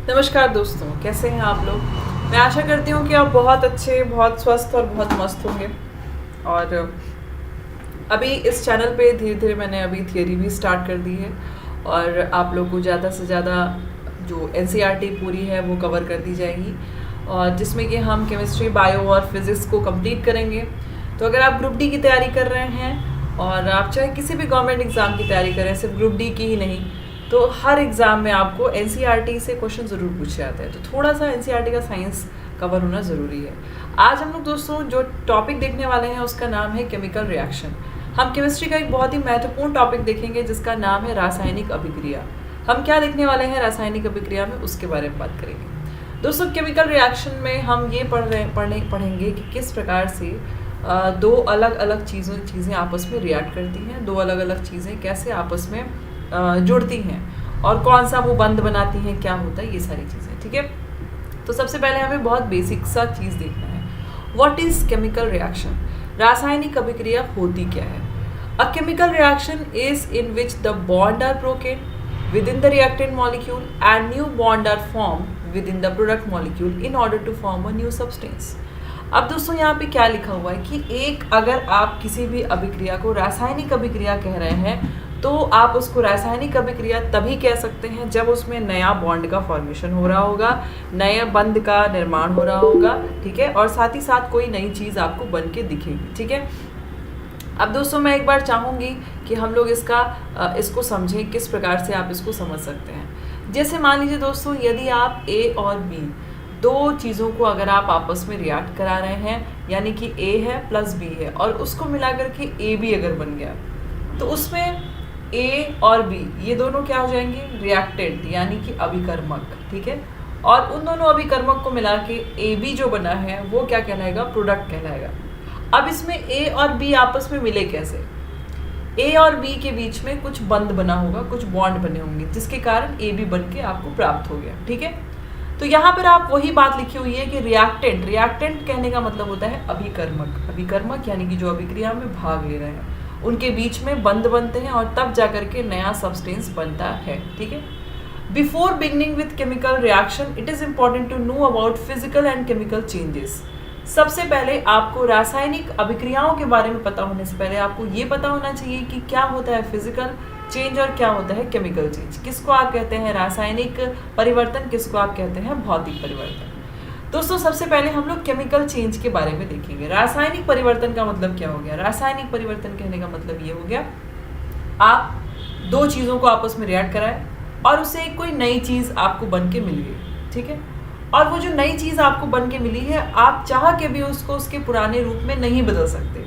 नमस्कार दोस्तों, कैसे हैं आप लोग। मैं आशा करती हूँ कि आप बहुत अच्छे, बहुत स्वस्थ और बहुत मस्त होंगे। और अभी इस चैनल पे धीरे धीरे मैंने अभी थियरी भी स्टार्ट कर दी है और आप लोग को ज़्यादा से ज़्यादा जो एनसीईआरटी पूरी है वो कवर कर दी जाएगी, और जिसमें कि हम केमिस्ट्री, बायो और फिज़िक्स को कंप्लीट करेंगे। तो अगर आप ग्रुप डी की तैयारी कर रहे हैं और आप चाहे किसी भी गवर्नमेंट एग्ज़ाम की तैयारी करें, सिर्फ ग्रुप डी की ही नहीं, तो हर एग्ज़ाम में आपको एनसीईआरटी से क्वेश्चन ज़रूर पूछे जाते हैं। तो थोड़ा सा एनसीईआरटी का साइंस कवर होना ज़रूरी है। आज हम लोग दोस्तों जो टॉपिक देखने वाले हैं उसका नाम है केमिकल रिएक्शन। हम केमिस्ट्री का एक बहुत ही महत्वपूर्ण टॉपिक देखेंगे जिसका नाम है रासायनिक अभिक्रिया। हम क्या देखने वाले हैं रासायनिक अभिक्रिया में, उसके बारे में बात करेंगे। दोस्तों, केमिकल रिएक्शन में हम ये पढ़ेंगे कि किस प्रकार से दो अलग अलग चीज़ें आपस में रिएक्ट करती हैं, दो अलग अलग चीज़ें कैसे आपस में जुड़ती हैं और कौन सा वो बंद बनाती हैं, क्या होता है, ये सारी चीज़ें। ठीक है, तो सबसे पहले हमें बहुत बेसिक सा चीज़ देखना है। What is chemical reaction? रासायनिक अभिक्रिया होती क्या है? A chemical reaction is in which the bond are broken with in the reactant molecule and new bond are form with in the product molecule in order to form a new substance. अब दोस्तों यहाँ पे क्या लिखा हुआ है कि एक अगर आप किसी भी अभिक्रिया को रासायनिक अभिक्रिया कह रहे हैं तो आप उसको रासायनिक अभिक्रिया तभी कह सकते हैं जब उसमें नया बॉन्ड का फॉर्मेशन हो रहा होगा, नए बंध का निर्माण हो रहा होगा। ठीक है, और साथ ही साथ कोई नई चीज़ आपको बन के दिखेगी। ठीक है, अब दोस्तों मैं एक बार चाहूँगी कि हम लोग इसको समझें, किस प्रकार से आप इसको समझ सकते हैं। जैसे मान लीजिए दोस्तों, यदि आप ए और बी दो चीज़ों को अगर आप आपस में रिएक्ट करा रहे हैं, यानी कि ए है प्लस बी है और उसको मिलाकर के ए बी अगर बन गया, तो उसमें ए और बी ये दोनों क्या हो जाएंगे? रिएक्टेंट, यानी कि अभिकर्मक। ठीक है, और उन दोनों अभिकर्मक को मिला के ए बी जो बना है वो क्या कहलाएगा? प्रोडक्ट कहलाएगा। अब इसमें ए और बी आपस में मिले कैसे? ए और बी के बीच में कुछ बंध बना होगा, कुछ बॉन्ड बने होंगे जिसके कारण ए बी बन के आपको प्राप्त हो गया। ठीक है, तो यहाँ पर आप वही बात लिखी हुई है कि रिएक्टेंट कहने का मतलब होता है अभिकर्मक यानी कि जो अभिक्रिया में भाग ले रहे हैं, उनके बीच में बंध बनते हैं और तब जाकर के नया सब्सटेंस बनता है। ठीक है, before beginning with chemical reaction it is important to know about physical and chemical changes. सबसे पहले आपको रासायनिक अभिक्रियाओं के बारे में पता होने से पहले आपको ये पता होना चाहिए कि क्या होता है फिजिकल चेंज और क्या होता है केमिकल चेंज। किसको आप कहते हैं रासायनिक परिवर्तन, किसको आप कहते हैं भौतिक परिवर्तन। दोस्तों सबसे पहले हम लोग केमिकल चेंज के बारे में देखेंगे। रासायनिक परिवर्तन का मतलब क्या हो गया? रासायनिक परिवर्तन कहने का मतलब ये हो गया, आप दो चीज़ों को आपस में रिएक्ट कराए और उससे कोई नई चीज़ आपको बन के मिल गई। ठीक है, और वो जो नई चीज़ आपको बन के मिली है, आप चाह के भी उसको उसके पुराने रूप में नहीं बदल सकते।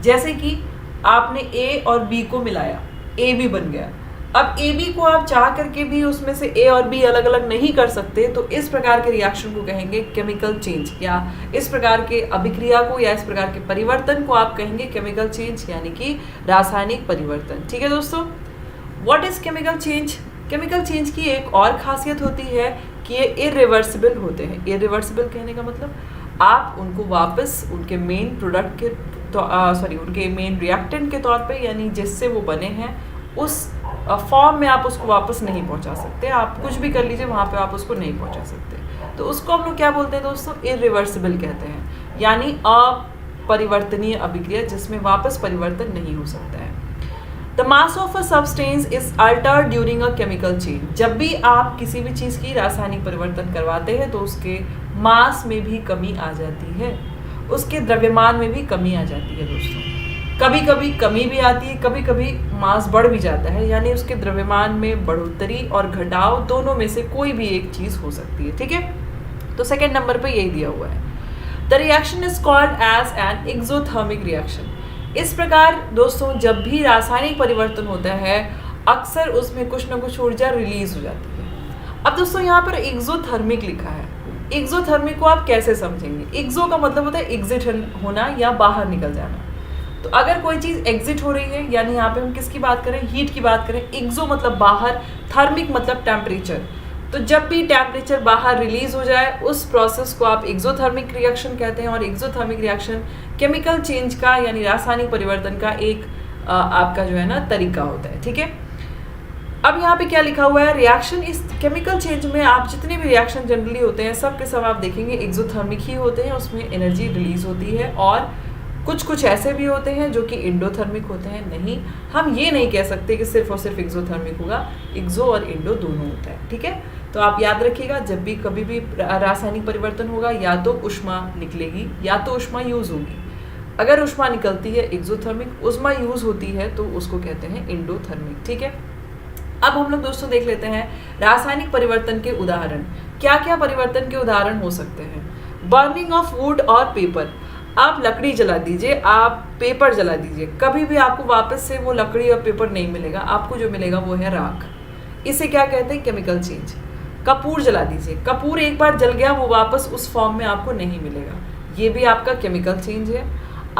जैसे कि आपने ए और बी को मिलाया, ए बी बन गया। अब ए बी को आप चाह करके भी उसमें से ए और बी अलग अलग नहीं कर सकते, तो इस प्रकार के रिएक्शन को कहेंगे केमिकल चेंज, या इस प्रकार के अभिक्रिया को या इस प्रकार के परिवर्तन को आप कहेंगे केमिकल चेंज, यानी कि रासायनिक परिवर्तन। ठीक है दोस्तों, what is chemical change? Chemical change की एक और खासियत होती है कि ये इरिवर्सिबल होते हैं। इरिवर्सिबल कहने का मतलब आप उनको वापस उनके मेन प्रोडक्ट के उनके मेन रिएक्टेंट के तौर पे, यानी जिससे वो बने हैं, उस फॉर्म में आप उसको वापस नहीं पहुंचा सकते। आप कुछ भी कर लीजिए, वहाँ पे आप उसको नहीं पहुंचा सकते। तो उसको हम लोग क्या बोलते हैं दोस्तों? इरिवर्सिबल कहते हैं, यानी अपरिवर्तनीय अभिक्रिया जिसमें वापस परिवर्तन नहीं हो सकता है। The mass of a substance is Altered during a chemical change. जब भी आप किसी भी चीज़ की रासायनिक परिवर्तन करवाते हैं तो उसके मास में भी कमी आ जाती है, उसके द्रव्यमान में भी कमी आ जाती है दोस्तों। कभी कभी कमी भी आती है, कभी कभी मास बढ़ भी जाता है, यानी उसके द्रव्यमान में बढ़ोतरी और घटाव दोनों में से कोई भी एक चीज़ हो सकती है। ठीक है, तो सेकेंड नंबर पे यही दिया हुआ है। The reaction is called as an exothermic reaction. इस प्रकार दोस्तों जब भी रासायनिक परिवर्तन होता है अक्सर उसमें कुछ ना कुछ ऊर्जा रिलीज हो जाती है। अब दोस्तों यहाँ पर एक्सोथर्मिक लिखा है। एक्सोथर्मिक को आप कैसे समझेंगे? एक्सो का मतलब होता है एग्जिट होना या बाहर निकल जाना। तो अगर कोई चीज़ एग्जिट हो रही है, यानी यहाँ पे हम किसकी बात करें? हीट की बात करें। एक्सो मतलब बाहर, थर्मिक मतलब टेम्परेचर। तो जब भी टेम्परेचर बाहर रिलीज हो जाए उस प्रोसेस को आप एक्सोथर्मिक रिएक्शन कहते हैं, और एक्सोथर्मिक रिएक्शन केमिकल चेंज का यानी रासायनिक परिवर्तन का एक आपका जो है ना तरीका होता है। ठीक है, अब यहाँ पे क्या लिखा हुआ है, रिएक्शन इस केमिकल चेंज में आप जितने भी रिएक्शन जनरली होते हैं सब के सब आप देखेंगे एक्सोथर्मिक ही होते हैं, उसमें एनर्जी रिलीज होती है। और कुछ कुछ ऐसे भी होते हैं जो कि इंडोथर्मिक होते हैं। नहीं, हम ये नहीं कह सकते कि सिर्फ और सिर्फ एक्सोथर्मिक होगा, एक्सो और इंडो दोनों होता है। ठीक है, तो आप याद रखिएगा जब भी कभी भी रासायनिक परिवर्तन होगा या तो ऊष्मा निकलेगी या तो ऊष्मा यूज होगी। अगर ऊष्मा निकलती है एक्सोथर्मिक, ऊष्मा यूज होती है तो उसको कहते हैं इंडोथर्मिक। ठीक है, अब हम लोग दोस्तों देख लेते हैं रासायनिक परिवर्तन के उदाहरण। क्या क्या परिवर्तन के उदाहरण हो सकते हैं। बर्निंग ऑफ वुड और पेपर, आप लकड़ी जला दीजिए, आप पेपर जला दीजिए, कभी भी आपको वापस से वो लकड़ी और पेपर नहीं मिलेगा, आपको जो मिलेगा वो है राख। इसे क्या कहते हैं, केमिकल चेंज। कपूर जला दीजिए, कपूर एक बार जल गया वो वापस उस फॉर्म में आपको नहीं मिलेगा, ये भी आपका केमिकल चेंज है।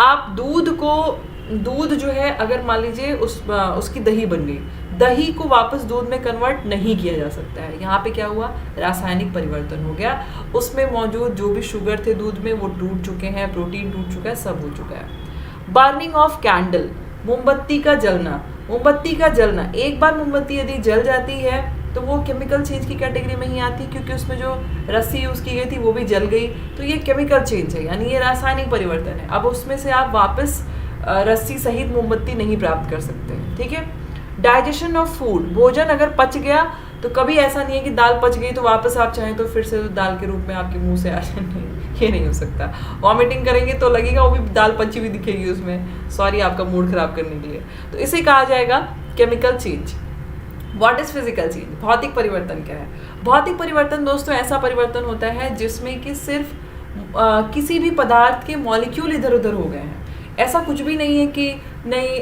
आप दूध जो है अगर मान लीजिए उसकी दही बन गई, दही को वापस दूध में कन्वर्ट नहीं किया जा सकता है, यहाँ पे क्या हुआ, रासायनिक परिवर्तन हो गया। उसमें मौजूद जो भी शुगर थे दूध में वो टूट चुके हैं, प्रोटीन टूट चुका है, सब हो चुका है। बर्निंग ऑफ कैंडल, मोमबत्ती का जलना। मोमबत्ती का जलना, एक बार मोमबत्ती यदि जल जाती है तो वो केमिकल चेंज की कैटेगरी में ही आती, क्योंकि उसमें जो रस्सी यूज़ की गई थी वो भी जल गई, तो ये केमिकल चेंज है, यानी ये रासायनिक परिवर्तन है। अब उसमें से आप वापस रस्सी सहित मोमबत्ती नहीं प्राप्त कर सकते हैं। ठीक है, डाइजेशन ऑफ फूड, भोजन अगर पच गया तो कभी ऐसा नहीं है कि दाल पच गई तो वापस आप चाहें तो फिर से दाल के रूप में आपके मुंह से आ जाए, नहीं, ये नहीं हो सकता। वॉमिटिंग करेंगे तो लगेगा वो भी दाल पची हुई दिखेगी उसमें, सॉरी आपका मूड खराब करने के लिए, तो इसे कहा जाएगा chemical change. What is physical change, भौतिक परिवर्तन क्या है। भौतिक परिवर्तन दोस्तों ऐसा परिवर्तन होता है जिसमें कि सिर्फ किसी भी पदार्थ के मॉलिक्यूल इधर उधर हो गए हैं। ऐसा कुछ भी नहीं है कि नहीं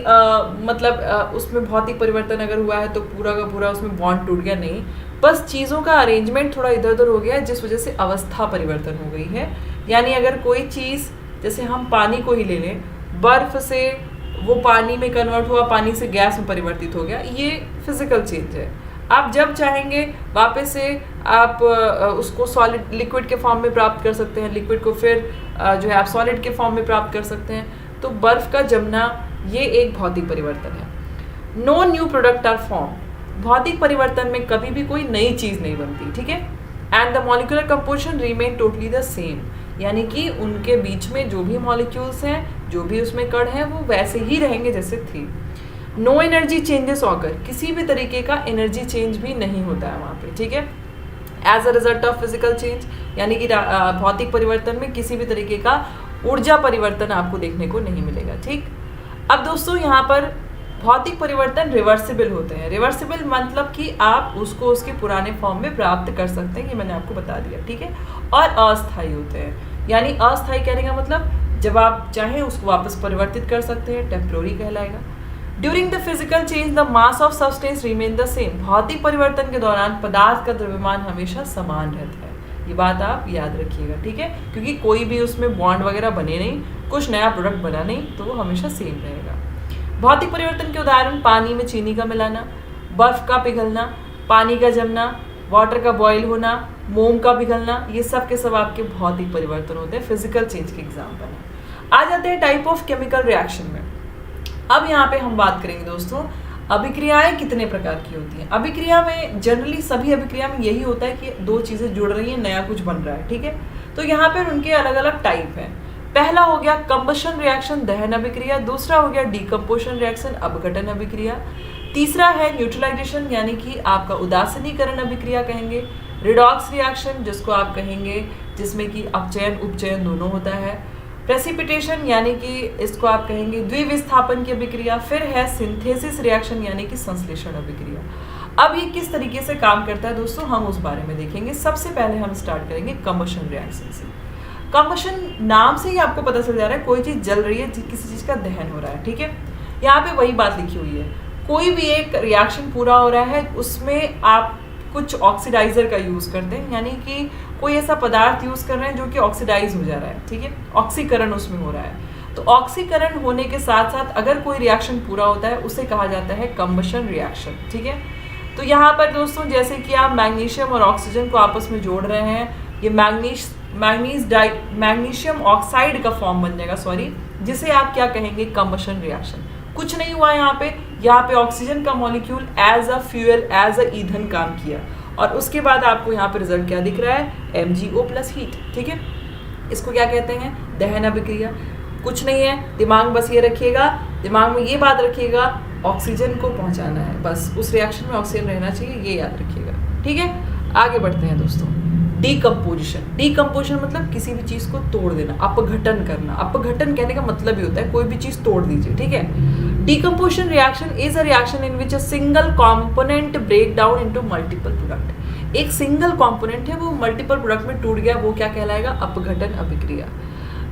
मतलब उसमें भौतिक परिवर्तन अगर हुआ है तो पूरा का पूरा उसमें बॉन्ड टूट गया, नहीं, बस चीज़ों का अरेंजमेंट थोड़ा इधर उधर हो गया है जिस वजह से अवस्था परिवर्तन हो गई है। यानी अगर कोई चीज़, जैसे हम पानी को ही ले लें, बर्फ से वो पानी में कन्वर्ट हुआ, पानी से गैस में परिवर्तित हो गया, ये फिजिकल चेंज है। आप जब चाहेंगे वापस से आप उसको सॉलिड लिक्विड के फॉर्म में प्राप्त कर सकते हैं, लिक्विड को फिर जो है आप सॉलिड के फॉर्म में प्राप्त कर सकते हैं। तो बर्फ का जमना ये एक भौतिक परिवर्तन है। No new product are form, भौतिक परिवर्तन में कभी भी कोई नई चीज़ नहीं बनती। ठीक है, and the molecular composition remain totally the same, यानी कि उनके बीच में जो भी मॉलिक्यूल्स हैं, जो भी उसमें कण हैं, वो वैसे ही रहेंगे जैसे थे। नो एनर्जी चेंजेस ऑकर, किसी भी तरीके का एनर्जी चेंज भी नहीं होता है वहाँ पे। ठीक है, as a result of physical change, यानी कि भौतिक परिवर्तन में किसी भी तरीके का ऊर्जा परिवर्तन आपको देखने को नहीं मिलेगा। ठीक, अब दोस्तों यहाँ पर भौतिक परिवर्तन रिवर्सिबल होते हैं। रिवर्सिबल मतलब कि आप उसको उसके पुराने फॉर्म में प्राप्त कर सकते हैं, ये मैंने आपको बता दिया। ठीक है, और अस्थायी होते हैं, यानी अस्थायी कहने का मतलब जब आप चाहें उसको वापस परिवर्तित कर सकते हैं, टेम्प्रोरी कहलाएगा। During the physical change the mass of substance remain the same, भौतिक परिवर्तन के दौरान पदार्थ का द्रव्यमान हमेशा समान रहता है, ये बात आप याद रखिएगा। ठीक है, क्योंकि कोई भी उसमें बॉन्ड वगैरह बने नहीं, कुछ नया प्रोडक्ट बना नहीं, तो वो हमेशा सेम रहेगा। भौतिक परिवर्तन के उदाहरण पानी में चीनी का मिलाना, बर्फ का पिघलना, पानी का जमना, वाटर का बॉयल होना, मोम का पिघलना, ये सब के सब आपके भौतिक परिवर्तन होते हैं, फिजिकल चेंज के एग्जाम्पल हैं। आ जाते हैं टाइप ऑफ केमिकल रिएक्शन में। अब यहाँ पे हम बात करेंगे दोस्तों अभिक्रियाएं कितने प्रकार की होती हैं। अभिक्रिया में जनरली सभी अभिक्रिया में यही होता है कि दो चीज़ें जुड़ रही हैं, नया कुछ बन रहा है। ठीक है, तो यहाँ पर उनके अलग अलग टाइप हैं। पहला हो गया कंबशन रिएक्शन, दहन अभिक्रिया। दूसरा हो गया डीकम्पोजिशन रिएक्शन, अपघटन अभिक्रिया। तीसरा है न्यूट्रलाइजेशन, यानी कि आपका उदासीनीकरण अभिक्रिया कहेंगे। रिडॉक्स रिएक्शन, जिसको आप कहेंगे जिसमें कि अपचयन उपचयन दोनों होता है। प्रेसिपिटेशन, यानी कि इसको आप कहेंगे द्विविस्थापन की अभिक्रिया। फिर है सिंथेसिस रिएक्शन, यानी कि संश्लेषण अभिक्रिया। अब ये किस तरीके से काम करता है दोस्तों, हम उस बारे में देखेंगे। सबसे पहले हम स्टार्ट करेंगे कंबशन रिएक्शन से। कंबशन नाम से ही आपको पता चल जा रहा है कोई चीज़ जल रही है, किसी चीज़ का दहन हो रहा है। ठीक है, यहाँ पे वही बात लिखी हुई है, कोई भी एक रिएक्शन पूरा हो रहा है उसमें आप कुछ ऑक्सीडाइजर का यूज़ करते हैं, यानी कि कोई ऐसा पदार्थ यूज़ कर रहे हैं जो कि ऑक्सीडाइज हो जा रहा है। ठीक है, ऑक्सीकरण उसमें हो रहा है। तो ऑक्सीकरण होने के साथ साथ अगर कोई रिएक्शन पूरा होता है उसे कहा जाता है कंबशन रिएक्शन। ठीक है, तो यहाँ पर दोस्तों जैसे कि आप मैग्नीशियम और ऑक्सीजन को आपस में जोड़ रहे हैं, ये मैग्नीशियम ऑक्साइड का फॉर्म बन जाएगा, जिसे आप क्या कहेंगे कंबशन रिएक्शन। कुछ नहीं हुआ यहाँ पे, यहाँ पे ऑक्सीजन का molecule as a fuel, as a ईंधन काम किया, और उसके बाद आपको यहाँ पे रिजल्ट क्या दिख रहा है, MgO प्लस हीट। ठीक है, इसको क्या कहते हैं, दहन अभिक्रिया। कुछ नहीं है, दिमाग में बस ये रखिएगा, दिमाग में ये बात रखिएगा, ऑक्सीजन को पहुंचाना है, बस उस रिएक्शन में ऑक्सीजन रहना चाहिए, ये याद रखिएगा। ठीक है, आगे बढ़ते हैं दोस्तों। डीकम्पोजिशन, डीकम्पोजिशन मतलब किसी भी चीज़ को तोड़ देना, अपघटन करना। अपघटन कहने का मतलब ही होता है कोई भी चीज़ तोड़ दीजिए। ठीक है, decomposition reaction is a reaction in which a single component break down into multiple product. एक सिंगल कॉम्पोनेंट है वो मल्टीपल प्रोडक्ट में टूट गया, वो क्या कहलाएगा, अपघटन अभिक्रिया।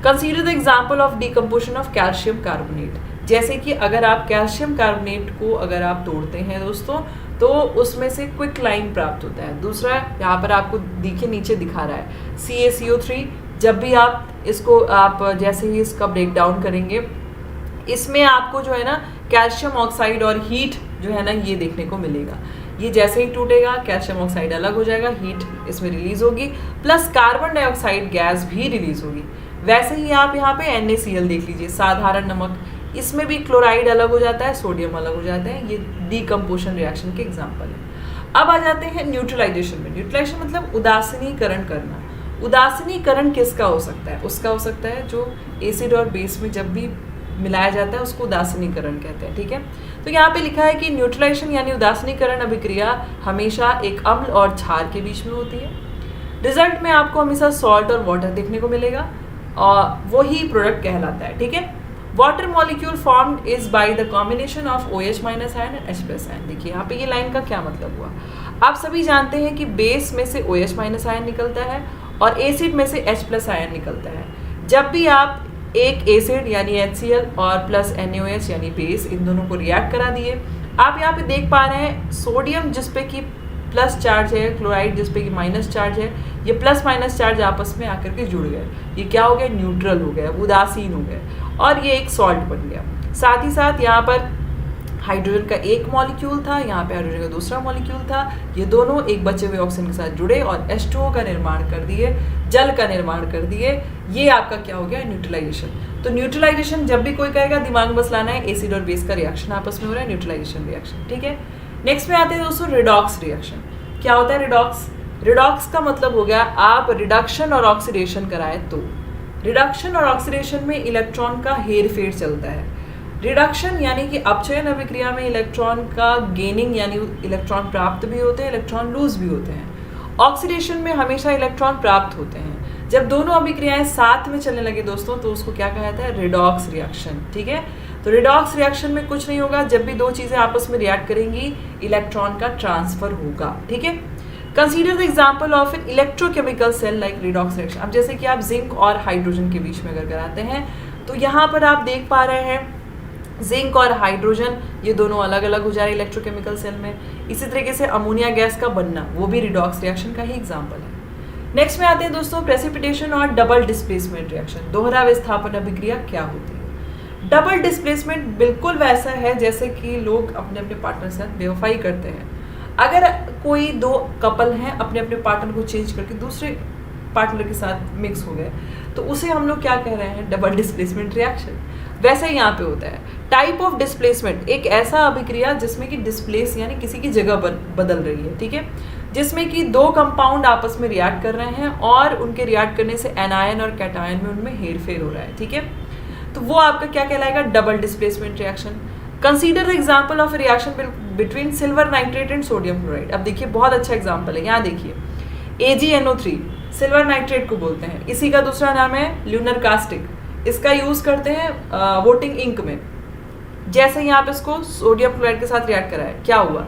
Consider the example of decomposition of calcium carbonate. जैसे कि अगर आप कैल्शियम कार्बोनेट को अगर आप तोड़ते हैं दोस्तों, तो उसमें से क्विक लाइन प्राप्त होता है। दूसरा, यहाँ पर आपको देखिए नीचे दिखा रहा है CaCO3। जब भी आप इसको जैसे ही इसका ब्रेक डाउन करेंगे, इसमें आपको जो है ना कैल्शियम ऑक्साइड और हीट जो है ना ये देखने को मिलेगा। ये जैसे ही टूटेगा कैल्शियम ऑक्साइड अलग हो जाएगा, हीट इसमें रिलीज होगी, प्लस कार्बन डाइऑक्साइड गैस भी रिलीज होगी। वैसे ही आप यहाँ पे NaCl देख लीजिए, साधारण नमक, इसमें भी क्लोराइड अलग हो जाता है, सोडियम अलग हो जाता है। ये डीकम्पोजिशन रिएक्शन के एग्जाम्पल है। अब आ जाते हैं न्यूट्रलाइजेशन में। न्यूट्रलाइजेशन मतलब उदासीनीकरण करना। उदासीनीकरण किसका हो सकता है, उसका हो सकता है जो एसिड और बेस में जब भी मिलाया जाता है उसको उदासीनीकरण कहते हैं। ठीक है, तो यहाँ पे लिखा है कि न्यूट्रलाइजेशन यानी उदासीनीकरण अभिक्रिया हमेशा एक अम्ल और क्षार के बीच में होती है। रिजल्ट में आपको हमेशा सॉल्ट और वाटर देखने को मिलेगा, और वही प्रोडक्ट कहलाता है। ठीक है, water molecule formed is by the combination of OH minus ion and H plus ion. देखिए यहाँ पे ये लाइन का क्या मतलब हुआ। आप सभी जानते हैं कि बेस में से OH माइनस आयन निकलता है और एसिड में से H प्लस आयन निकलता है। जब भी आप एक एसिड यानी HCl और प्लस NaOH यानी बेस, इन दोनों को रिएक्ट करा दिए, आप यहाँ पे देख पा रहे हैं सोडियम जिस पे कि प्लस चार्ज है, क्लोराइड जिस पे कि माइनस चार्ज है, ये प्लस माइनस चार्ज आपस में आकर के जुड़ गए। ये क्या हो गया, न्यूट्रल हो गया, उदासीन हो गए, और ये एक सॉल्ट बन गया। साथ ही साथ यहाँ पर हाइड्रोजन का एक मॉलिक्यूल था, यहाँ पे हाइड्रोजन का दूसरा मॉलिक्यूल था, ये दोनों एक बचे हुए ऑक्सीजन के साथ जुड़े और H2O का निर्माण कर दिए, जल का निर्माण कर दिए। ये आपका क्या हो गया, न्यूट्रलाइजेशन। तो न्यूट्रलाइजेशन जब भी कोई कहेगा दिमाग में बस लाना है, एसिड और बेस का रिएक्शन आपस में हो रहा है, न्यूट्रलाइजेशन रिएक्शन। ठीक है, नेक्स्ट में आते हैं दोस्तों रिडॉक्स रिएक्शन। क्या होता है रिडॉक्स? रिडॉक्स का मतलब हो गया आप रिडक्शन और ऑक्सीडेशन कराए तो। रिडक्शन और ऑक्सीडेशन में इलेक्ट्रॉन का हेर फेर चलता है। रिडक्शन यानी कि अपचयन अभिक्रिया में इलेक्ट्रॉन का गेनिंग यानी इलेक्ट्रॉन प्राप्त भी होते हैं, इलेक्ट्रॉन लूज भी होते हैं। ऑक्सीडेशन में हमेशा इलेक्ट्रॉन प्राप्त होते हैं। जब दोनों अभिक्रियाएं साथ में चलने लगे दोस्तों, तो उसको क्या कहा जाता है, रिडॉक्स रिएक्शन। ठीक है, तो रिडॉक्स रिएक्शन में कुछ नहीं होगा, जब भी दो चीजें आपस में रिएक्ट करेंगी इलेक्ट्रॉन का ट्रांसफर होगा। ठीक है, consider the example of an electrochemical cell like redox reaction. अब जैसे कि आप जिंक और हाइड्रोजन के बीच में अगर कराते हैं, तो यहाँ पर आप देख पा रहे हैं जिंक और हाइड्रोजन ये दोनों अलग अलग हो जा रहे हैं इलेक्ट्रोकेमिकल सेल में। इसी तरीके से अमोनिया गैस का बनना, वो भी रिडॉक्स रिएक्शन का ही एग्जाम्पल है। नेक्स्ट में आते हैं दोस्तों प्रेसिपिटेशन और डबल डिस्प्लेसमेंट रिएक्शन। दोहरा विस्थापन अभिक्रिया क्या होती है? डबल डिस्प्लेसमेंट बिल्कुल वैसा है जैसे कि लोग अपने अपने पार्टनर के साथ बेवफाई करते हैं। अगर कोई दो कपल हैं अपने अपने पार्टनर को चेंज करके दूसरे पार्टनर के साथ मिक्स हो गए, तो उसे हम लोग क्या कह रहे हैं, डबल डिस्प्लेसमेंट रिएक्शन। वैसे ही यहाँ पे होता है टाइप ऑफ डिस्प्लेसमेंट, एक ऐसा अभिक्रिया जिसमें कि डिस्प्लेस यानी किसी की जगह बदल रही है। ठीक है, जिसमें कि दो कंपाउंड आपस में रिएक्ट कर रहे हैं और उनके रिएक्ट करने से एनायन और कैटायन में उनमें हेरफेर हो रहा है। ठीक है, तो वो आपका क्या कहलाएगा, double displacement reaction. Consider the example of reaction between silver nitrate and sodium chloride. अब देखिए बहुत अच्छा एग्जाम्पल है, यहाँ देखिए AgNO3 सिल्वर नाइट्रेट को बोलते हैं, इसी का दूसरा नाम है ल्यूनर कास्टिक। इसका यूज करते हैं वोटिंग इंक में। जैसे यहाँ पे इसको सोडियम क्लोराइड के साथ रिएक्ट करा है, क्या हुआ,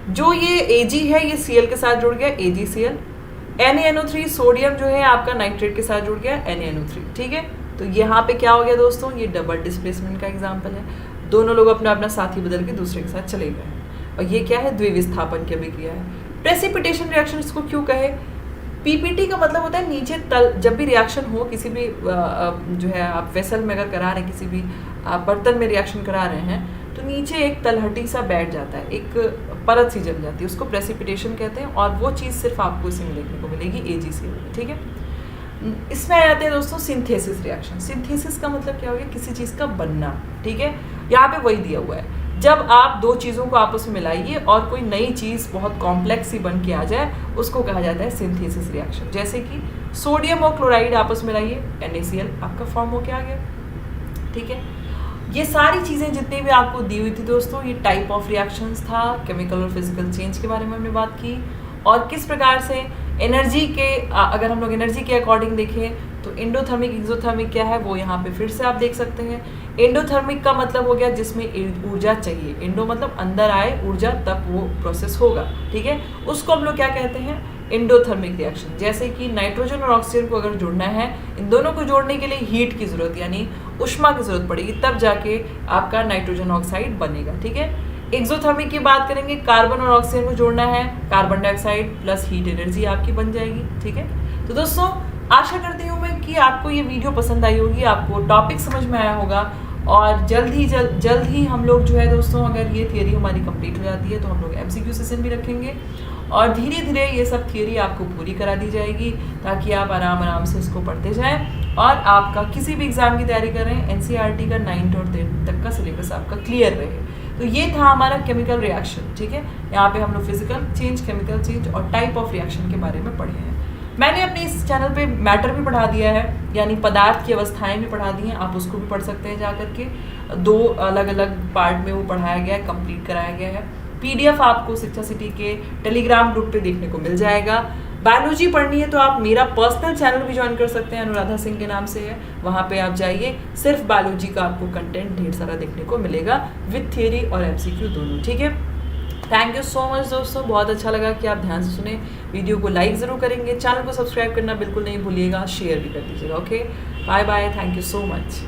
जो ये Ag है ये Cl के साथ जुड़ गया AgCl, NaNO3 सोडियम जो है आपका नाइट्रेट के साथ जुड़ गया NaNO3। ठीक है, तो यहाँ पे क्या हो गया दोस्तों, ये डबल डिस्प्लेसमेंट का एग्जाम्पल है। दोनों लोग अपना अपना साथी बदल के दूसरे के साथ चले गए हैं, और ये क्या है, द्विविस्थापन की अभिक्रिया है। प्रेसिपिटेशन रिएक्शन इसको क्यों कहे, PPT का मतलब होता है नीचे तल। जब भी रिएक्शन हो किसी भी जो है आप वेसल में अगर करा रहे हैं, किसी भी बर्तन में रिएक्शन करा रहे हैं, तो नीचे एक तलहटी सा बैठ जाता है, एक परत सी जम जाती है, उसको प्रेसिपिटेशन कहते हैं। और वो चीज़ सिर्फ आपको इसी में देखने को मिलेगी AgCl में। ठीक है, इसमें आ जाते हैं दोस्तों सिंथेसिस रिएक्शन। सिंथेसिस का मतलब क्या हो गया, किसी चीज़ का बनना। ठीक है, यहाँ पे वही दिया हुआ है, जब आप दो चीज़ों को आपस में मिलाइए और कोई नई चीज़ बहुत कॉम्प्लेक्स ही बन के आ जाए, उसको कहा जाता है सिंथेसिस रिएक्शन। जैसे कि सोडियम और क्लोराइड आपस में मिलाइए, NaCl आपका फॉर्म होके आ गया। ठीक है, ये सारी चीज़ें जितनी भी आपको दी हुई थी दोस्तों, ये टाइप ऑफ रिएक्शंस था। केमिकल और फिजिकल चेंज के बारे में हमने बात की, और किस प्रकार से एनर्जी के अगर हम लोग एनर्जी के अकॉर्डिंग देखें तो एंडोथर्मिक एक्सोथर्मिक क्या है वो यहाँ पे फिर से आप देख सकते हैं। एंडोथर्मिक का मतलब हो गया जिसमें ऊर्जा चाहिए, एंडो मतलब अंदर आए ऊर्जा तब वो प्रोसेस होगा। ठीक है, उसको हम लोग क्या कहते हैं, एंडोथर्मिक रिएक्शन। जैसे कि नाइट्रोजन और ऑक्सीजन को अगर जोड़ना है, इन दोनों को जोड़ने के लिए हीट की जरूरत यानी उष्मा की जरूरत पड़ेगी, तब जाके आपका नाइट्रोजन ऑक्साइड बनेगा। ठीक है, एक्सोथर्मिक की बात करेंगे, कार्बन और ऑक्सीजन को जोड़ना है, carbon dioxide plus heat energy आपकी बन जाएगी। ठीक है, तो दोस्तों आशा करती हूँ मैं कि आपको ये वीडियो पसंद आई होगी, आपको टॉपिक समझ में आया होगा, और जल्द ही हम लोग जो है दोस्तों, अगर ये थियरी हमारी कंप्लीट हो जाती है तो हम लोग MCQ सेशन भी रखेंगे, और धीरे धीरे ये सब थियरी आपको पूरी करा दी जाएगी, ताकि आप आराम से इसको पढ़ते जाएं और आपका किसी भी एग्ज़ाम की तैयारी करें, NCERT का 9th और 10th तक का सिलेबस आपका क्लियर रहे। तो ये था हमारा केमिकल रिएक्शन। ठीक है, यहाँ पे हम लोग फिजिकल चेंज, केमिकल चेंज और टाइप ऑफ रिएक्शन के बारे में पढ़े हैं। मैंने अपने इस चैनल पे मैटर भी पढ़ा दिया है, यानी पदार्थ की अवस्थाएं भी पढ़ा दी हैं, आप उसको भी पढ़ सकते हैं जा करके। 2 अलग अलग पार्ट में वो पढ़ाया गया है, कंप्लीट कराया गया है। PDF आपको शिक्षा सिटी के टेलीग्राम ग्रुप पे देखने को मिल जाएगा। बायोलॉजी पढ़नी है तो आप मेरा पर्सनल चैनल भी ज्वाइन कर सकते हैं, अनुराधा सिंह के नाम से है, वहाँ पे आप जाइए, सिर्फ बायोलॉजी का आपको कंटेंट ढेर सारा देखने को मिलेगा विद थियरी और MCQ दोनों। ठीक है, थैंक यू सो मच दोस्तों, बहुत अच्छा लगा कि आप ध्यान से सुने। वीडियो को लाइक ज़रूर करेंगे, चैनल को सब्सक्राइब करना बिल्कुल नहीं भूलिएगा, शेयर भी कर दीजिएगा। Okay, bye bye, thank you so much.